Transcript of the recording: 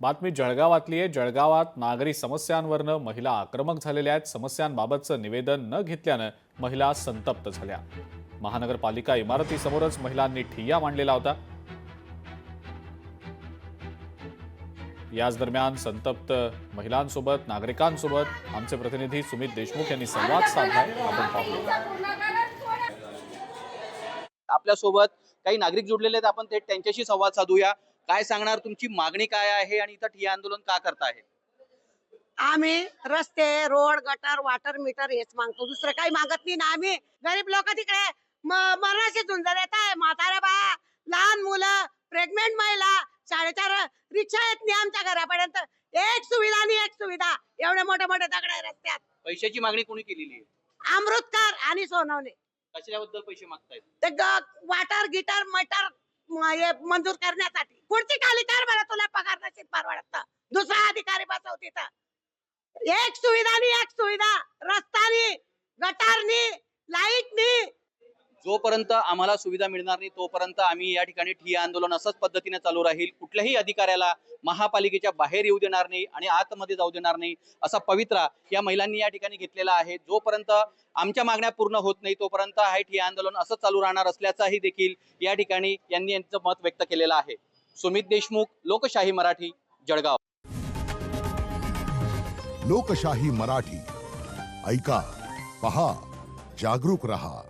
बातमी जळगावातली आहे. जळगावात नागरी समस्यांवरनं महिला आक्रमक झालेल्या आहेत. समस्यांबाबतचं निवेदन न घेतल्यानं महिला संतप्त झाल्या. महानगरपालिका इमारतीसमोरच महिलांनी ठिय्या मांडलेला होता. याच दरम्यान संतप्त महिलांसोबत नागरिकांसोबत आमचे प्रतिनिधी सुमित देशमुख यांनी संवाद साधलाय. आपण पाहूया. आपल्या सोबत काही नागरिक जोडलेले आहेत, आपण थेट त्यांच्याशी संवाद साधूया. काय सांगणार, तुमची मागणी काय आहे आणि इथं ठिय्या आंदोलन का करताय? आम्ही रस्ते, रोड, गटर, वॉटर मीटर हेच मागतो, दुसरं काही मागत नाही ना. आम्ही गरीब लोक तिकडे मरणाशी झुंज देत आहे. म्हाताऱ्या बाया, लहान मुलं, प्रेग्नेंट महिला, 4.5 रिक्षा येत नाही आमच्या घरापर्यंत. एक सुविधा नाही, एक सुविधा. एवढे मोठे मोठे दगड आहे रस्त्यात. पैशाची मागणी कोणी केलेली आहे? अमृतकर आणि सोनवणे. कशाबद्दल पैसे मागतायत? ते वॉटर गिटर मटर हे मंजूर करण्यासाठी. पुढची खाली कर बरं, तुला पगार नसेल परवडत. दुसरा अधिकारी बसव तिथं. एक सुविधा नाही, एक सुविधा. रस्ता नाही, गटार नाही, लाईट नाही. जोपर्यंत आम्हाला सुविधा मिळणार नाही तोपर्यंत आम्ही या ठिकाणी ठिय्या आंदोलन असंच पद्धतीने चालू राहील. कुठल्याही अधिकाऱ्याला महापालिकेच्या बाहेर येऊ देणार नाही आणि आतमध्ये जाऊ देणार नाही असा पवित्रा या महिलांनी या ठिकाणी घेतलेला आहे. जोपर्यंत आमच्या मागण्या पूर्ण होत नाही तोपर्यंत हे ठिय्या आंदोलन असं चालू राहणार असल्याचाही देखील या ठिकाणी यांनी यांचं मत व्यक्त केलेलं आहे. सुमित देशमुख, लोकशाही मराठी, जळगाव. लोकशाही मराठी ऐका, पहा, जागरूक रहा.